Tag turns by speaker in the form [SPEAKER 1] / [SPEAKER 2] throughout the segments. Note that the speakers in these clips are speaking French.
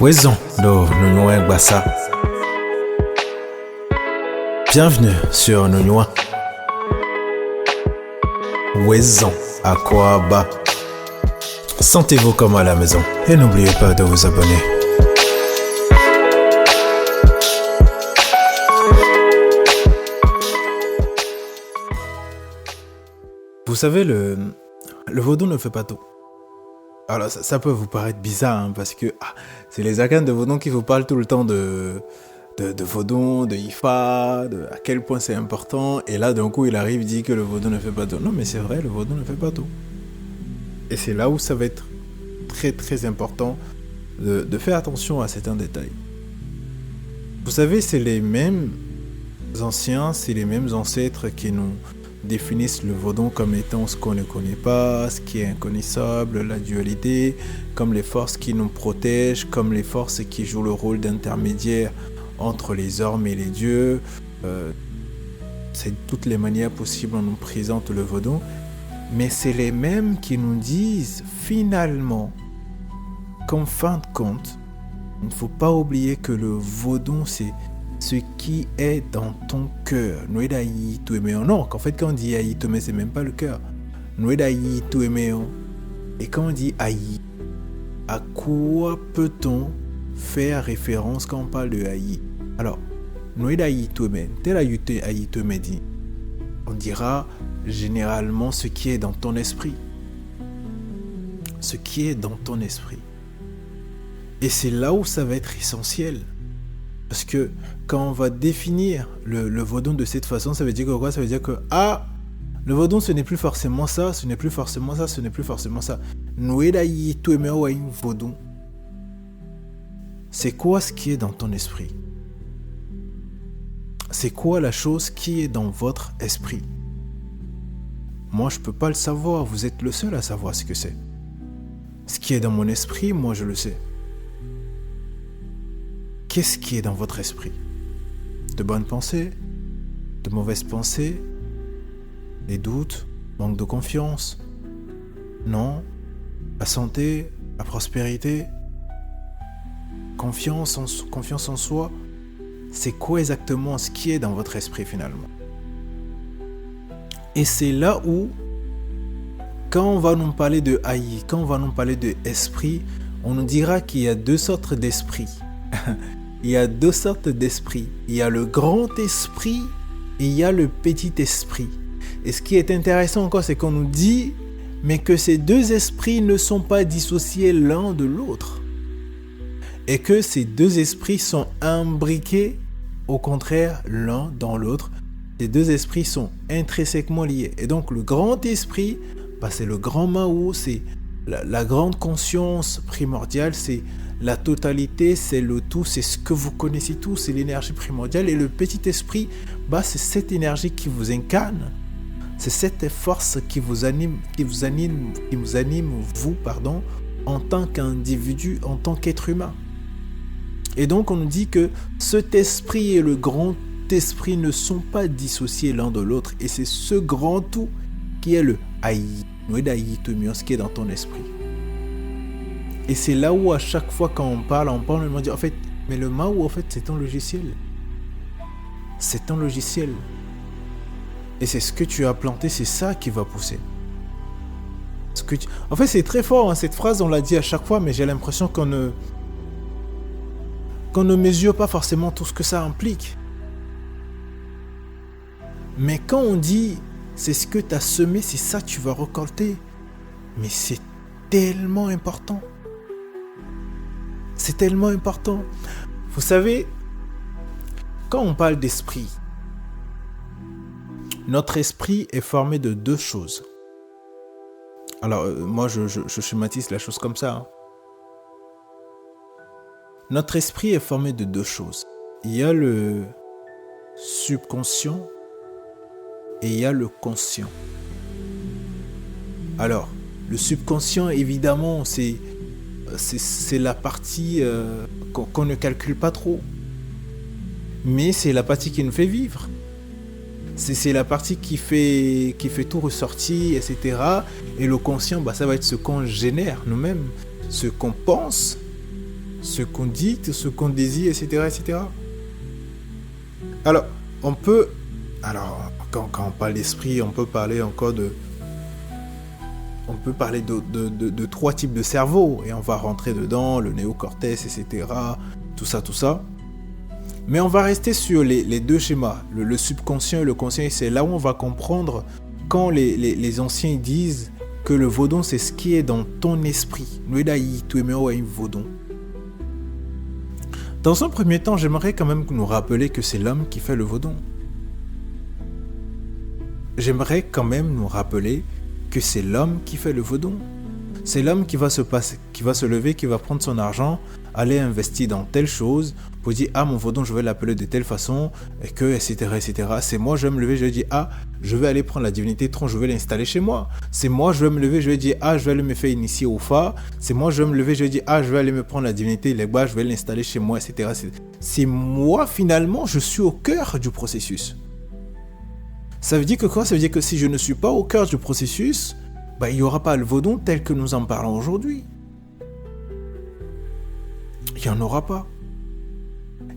[SPEAKER 1] Wezon do Nonouin Bassa. Bienvenue sur Nonouin. Wezon à quoi bas. Sentez-vous comme à la maison et n'oubliez pas de vous abonner. Vous savez, le vaudou ne fait pas tout. Alors ça peut vous paraître bizarre parce que c'est les arcanes de vaudou qui vous parlent tout le temps de vaudou, de Ifa, à quel point c'est important. Et là d'un coup il arrive, il dit que le vaudou ne fait pas tout. Non mais c'est vrai, le vaudou ne fait pas tout. Et c'est là où ça va être très très important de faire attention à certains détails. Vous savez, c'est les mêmes anciens, c'est les mêmes ancêtres qui nous définissent le vaudou comme étant ce qu'on ne connaît pas, ce qui est inconnaissable, la dualité, comme les forces qui nous protègent, comme les forces qui jouent le rôle d'intermédiaire entre les hommes et les dieux. C'est toutes les manières possibles on nous présente le vaudou, mais c'est les mêmes qui nous disent finalement qu'en fin de compte, il ne faut pas oublier que le vaudou c'est ce qui est dans ton cœur. Non, qu'en fait, quand on dit aïe, c'est même pas le cœur. Et quand on dit aïe, à quoi peut-on faire référence quand on parle de aïe? Alors, on dira généralement ce qui est dans ton esprit. Ce qui est dans ton esprit. Et c'est là où ça va être essentiel. Parce que quand on va définir le vaudou de cette façon, ça veut dire que quoi? Ça veut dire que le vaudou ce n'est plus forcément ça, ce n'est plus forcément ça, ce n'est plus forcément ça. Vaudou. C'est quoi ce qui est dans ton esprit? C'est quoi la chose qui est dans votre esprit? Moi je peux pas le savoir, vous êtes le seul à savoir ce que c'est. Ce qui est dans mon esprit, moi je le sais. Qu'est-ce qui est dans votre esprit? De bonnes pensées? De mauvaises pensées? Des doutes? Manque de confiance? Non? La santé? La prospérité? Confiance en soi? C'est quoi exactement ce qui est dans votre esprit finalement? Et c'est là où, quand on va nous parler de haï, quand on va nous parler de esprit, on nous dira qu'il y a deux sortes d'esprits. Il y a deux sortes d'esprits. Il y a le grand esprit et il y a le petit esprit. Et ce qui est intéressant encore, c'est qu'on nous dit mais que ces deux esprits ne sont pas dissociés l'un de l'autre. Et que ces deux esprits sont imbriqués, au contraire, l'un dans l'autre. Ces deux esprits sont intrinsèquement liés. Et donc le grand esprit, c'est le grand Mao, c'est la grande conscience primordiale, c'est la totalité, c'est le tout, c'est ce que vous connaissez tous, c'est l'énergie primordiale. Et le petit esprit, c'est cette énergie qui vous incarne. C'est cette force qui vous anime, vous, en tant qu'individu, en tant qu'être humain. Et donc on nous dit que cet esprit et le grand esprit ne sont pas dissociés l'un de l'autre. Et c'est ce grand tout qui est le haï, ce qui est dans ton esprit. Et c'est là où à chaque fois quand on parle, on me dit en fait, mais le Mao en fait c'est un logiciel. C'est un logiciel. Et c'est ce que tu as planté, c'est ça qui va pousser. En fait c'est très fort, cette phrase on l'a dit à chaque fois, mais j'ai l'impression qu'on ne mesure pas forcément tout ce que ça implique. Mais quand on dit c'est ce que tu as semé, c'est ça que tu vas récolter. Mais c'est tellement important. C'est tellement important. Vous savez, quand on parle d'esprit, notre esprit est formé de deux choses. Alors, moi, je schématise la chose comme ça. Notre esprit est formé de deux choses. Il y a le subconscient et il y a le conscient. Alors, le subconscient, évidemment, c'est la partie qu'on ne calcule pas trop. Mais c'est la partie qui nous fait vivre. C'est la partie qui fait tout ressortir, etc. Et le conscient, ça va être ce qu'on génère nous-mêmes, ce qu'on pense, ce qu'on dicte, ce qu'on désire, etc., etc. Alors, quand on parle d'esprit, on peut parler encore de trois types de cerveau, et on va rentrer dedans, le néocortex, etc., tout ça. Mais on va rester sur les deux schémas, le subconscient et le conscient, et c'est là où on va comprendre quand les anciens disent que le vaudon, c'est ce qui est dans ton esprit. Dans un premier temps, j'aimerais quand même nous rappeler que c'est l'homme qui fait le vaudon. J'aimerais quand même nous rappeler que c'est l'homme qui fait le vaudon. C'est l'homme qui va se lever, qui va prendre son argent, aller investir dans telle chose, pour dire, mon vaudon, je vais l'appeler de telle façon, etc. C'est moi, je vais me lever, je vais dire, je vais aller prendre la divinité tronc, je vais l'installer chez moi. C'est moi, je vais me lever, je vais dire, je vais aller me faire initier au Fa. C'est moi, je vais me lever, je vais dire, je vais aller me prendre la divinité Legba, je vais l'installer chez moi, etc. C'est moi, finalement, je suis au cœur du processus. Ça veut dire que quoi? Ça veut dire que si je ne suis pas au cœur du processus, il n'y aura pas le vaudon tel que nous en parlons aujourd'hui. Il n'y en aura pas.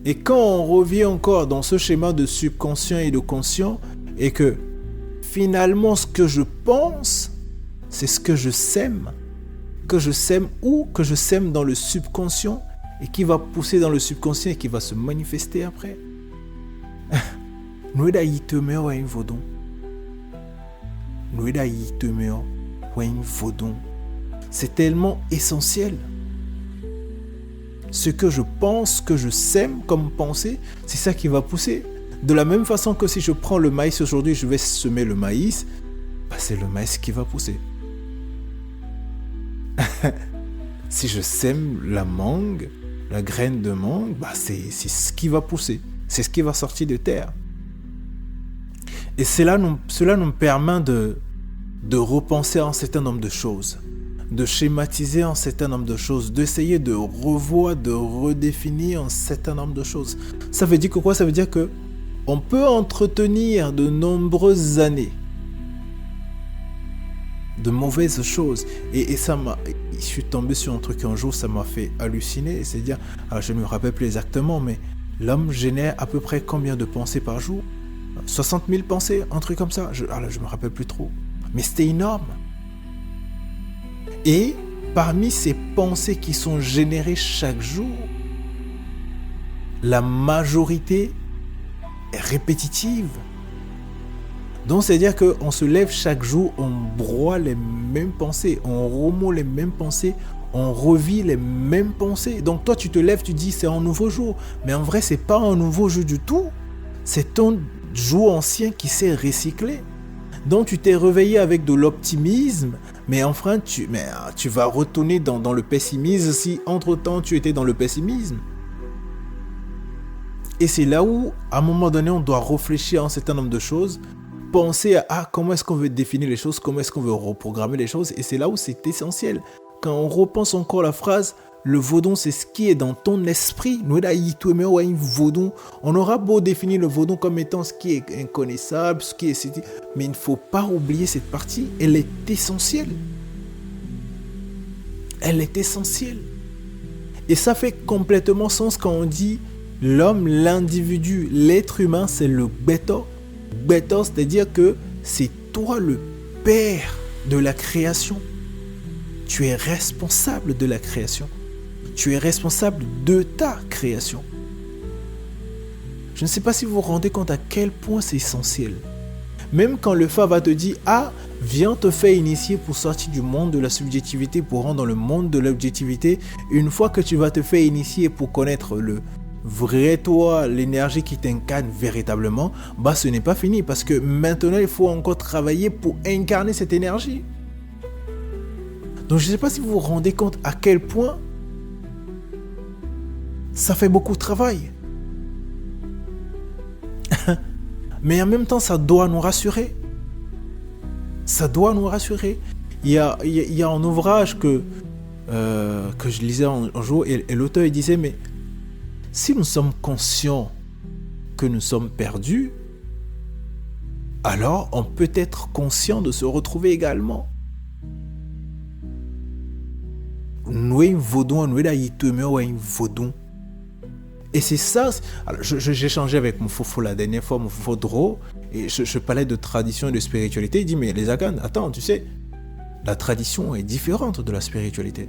[SPEAKER 1] Et quand on revient encore dans ce schéma de subconscient et de conscient, et que finalement ce que je pense, c'est ce que je sème dans le subconscient, et qui va pousser dans le subconscient et qui va se manifester après. Nous d'ailleurs un vaudon. C'est tellement essentiel. Ce que je pense, que je sème comme pensée, c'est ça qui va pousser. De la même façon que si je prends le maïs aujourd'hui, je vais semer le maïs, c'est le maïs qui va pousser. Si je sème la mangue, la graine de mangue, c'est ce qui va pousser. C'est ce qui va sortir de terre. Et cela nous permet de repenser un certain nombre de choses, de schématiser un certain nombre de choses, d'essayer de revoir, de redéfinir un certain nombre de choses. Ça veut dire que quoi? Ça veut dire que on peut entretenir de nombreuses années de mauvaises choses. Et ça je suis tombé sur un truc un jour, ça m'a fait halluciner. C'est-à-dire, je ne me rappelle plus exactement, mais l'homme génère à peu près combien de pensées par jour? 60 000 pensées, un truc comme ça. Je me rappelle plus trop. Mais c'était énorme. Et parmi ces pensées qui sont générées chaque jour, la majorité est répétitive. Donc c'est-à-dire qu'on se lève chaque jour, on broie les mêmes pensées, on remonte les mêmes pensées, on revit les mêmes pensées. Donc toi tu te lèves, tu dis c'est un nouveau jour. Mais en vrai c'est pas un nouveau jour du tout. C'est ton jour ancien qui s'est recyclé. Donc tu t'es réveillé avec de l'optimisme, mais enfin tu vas retourner dans le pessimisme si entre-temps tu étais dans le pessimisme. Et c'est là où, à un moment donné, on doit réfléchir à un certain nombre de choses, penser à comment est-ce qu'on veut définir les choses, comment est-ce qu'on veut reprogrammer les choses, et c'est là où c'est essentiel. Quand on repense encore la phrase, le vaudon, c'est ce qui est dans ton esprit. On aura beau définir le vaudon comme étant ce qui est inconnaissable, ce qui est... mais il ne faut pas oublier cette partie. Elle est essentielle. Elle est essentielle. Et ça fait complètement sens quand on dit l'homme, l'individu, l'être humain, c'est le Beto. Beto, c'est-à-dire que c'est toi le père de la création. Tu es responsable de la création. Tu es responsable de ta création. Je ne sais pas si vous vous rendez compte à quel point c'est essentiel. Même quand le Fa va te dire « viens te faire initier pour sortir du monde de la subjectivité pour rentrer dans le monde de l'objectivité », une fois que tu vas te faire initier pour connaître le vrai toi, l'énergie qui t'incarne véritablement, ce n'est pas fini parce que maintenant il faut encore travailler pour incarner cette énergie. Donc je ne sais pas si vous vous rendez compte à quel point ça fait beaucoup de travail. Mais en même temps, ça doit nous rassurer. Ça doit nous rassurer. Il y a un ouvrage que je lisais un jour et l'auteur il disait, mais si nous sommes conscients que nous sommes perdus, alors on peut être conscient de se retrouver également. nous sommes vaudou, nous sommes vaudou. Et c'est ça. Alors, j'ai échangé avec mon fofo la dernière fois, mon fofo Dro, et je parlais de tradition et de spiritualité. Il dit, mais les Akan, attends, tu sais, la tradition est différente de la spiritualité.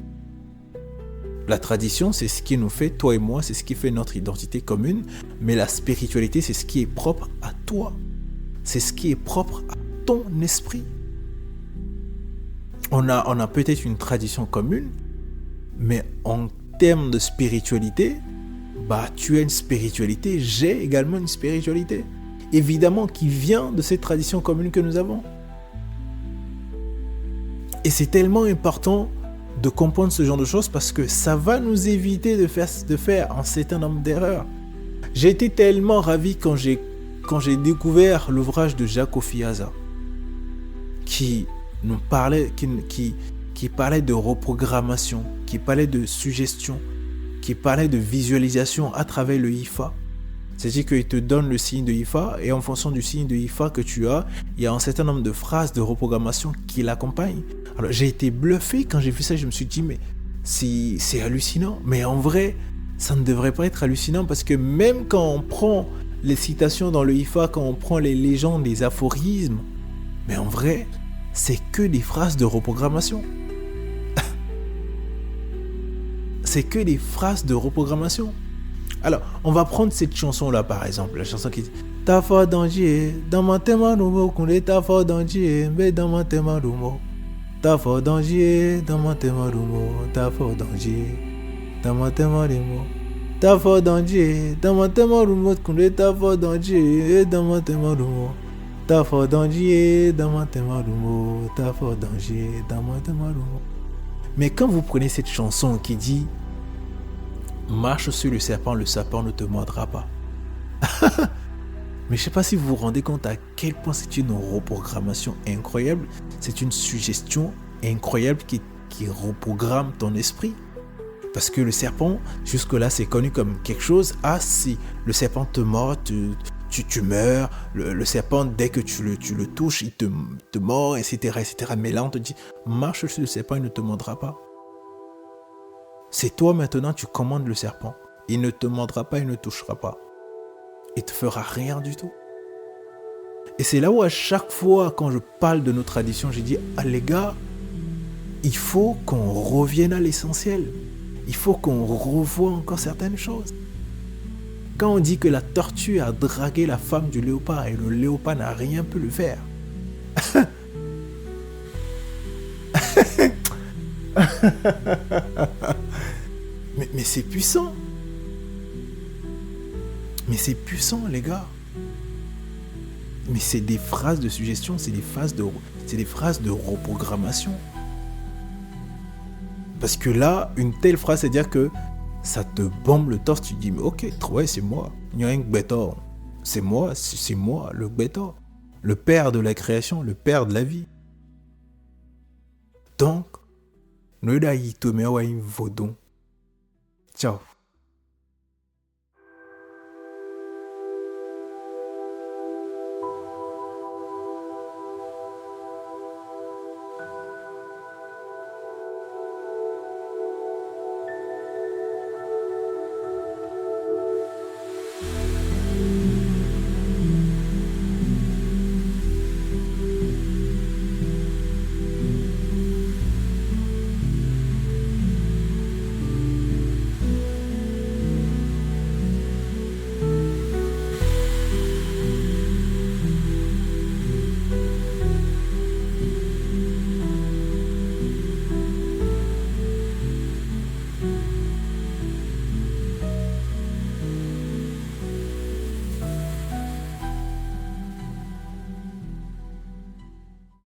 [SPEAKER 1] La tradition, c'est ce qui nous fait, toi et moi, c'est ce qui fait notre identité commune, mais la spiritualité, c'est ce qui est propre à toi. C'est ce qui est propre à ton esprit. On a peut-être une tradition commune, mais en termes de spiritualité, tu as une spiritualité, j'ai également une spiritualité. Évidemment, qui vient de cette tradition commune que nous avons. Et c'est tellement important de comprendre ce genre de choses parce que ça va nous éviter de faire un certain nombre d'erreurs. J'ai été tellement ravi quand j'ai découvert l'ouvrage de Jacques Ofiaza qui nous parlait, qui parlait de reprogrammation, qui parlait de suggestion, qui parlait de visualisation à travers le IFA. C'est-à-dire qu'il te donne le signe de IFA et en fonction du signe de IFA que tu as, il y a un certain nombre de phrases de reprogrammation qui l'accompagnent. Alors j'ai été bluffé quand j'ai vu ça, je me suis dit mais c'est hallucinant. Mais en vrai, ça ne devrait pas être hallucinant parce que même quand on prend les citations dans le IFA, quand on prend les légendes, les aphorismes, mais en vrai, c'est que des phrases de reprogrammation. C'est que des phrases de reprogrammation. Alors, on va prendre cette chanson-là, par exemple. La chanson qui dit « Ta fort danger, dans mon thème nouveau, qu'on est ta fort danger, mais dans mon thème nouveau. Ta fort danger, dans mon thème nouveau, ta fort danger, dans mon thème nouveau. Ta fort danger, dans mon thème nouveau, qu'on est ta fort danger, dans mon thème nouveau. Ta fort danger, dans mon thème nouveau, ta fort danger, dans mon thème nouveau. » Mais quand vous prenez cette chanson qui dit « Marche sur le serpent ne te mordra pas. » Mais je ne sais pas si vous vous rendez compte à quel point c'est une reprogrammation incroyable. C'est une suggestion incroyable qui reprogramme ton esprit. Parce que le serpent, jusque-là, c'est connu comme quelque chose. Ah, si le serpent te mord, tu meurs. Le serpent, dès que tu le touches, il te mord, etc., etc. Mais là, on te dit, marche sur le serpent, il ne te mordra pas. C'est toi maintenant, tu commandes le serpent. Il ne te mordra pas, il ne touchera pas. Il ne te fera rien du tout. Et c'est là où à chaque fois, quand je parle de nos traditions, j'ai dit, ah les gars, il faut qu'on revienne à l'essentiel. Il faut qu'on revoie encore certaines choses. Quand on dit que la tortue a dragué la femme du léopard et le léopard n'a rien pu le faire. mais c'est puissant. Mais c'est puissant, les gars. Mais c'est des phrases de suggestion, c'est des phrases de reprogrammation. Parce que là, une telle phrase, c'est-à-dire que ça te bombe le torse, tu te dis, mais ok, ouais, c'est moi. Il y a un Gbétor. C'est moi, le Gbétor. Le père de la création, le père de la vie. Donc, nous d'ailleurs, vaudon. Ciao.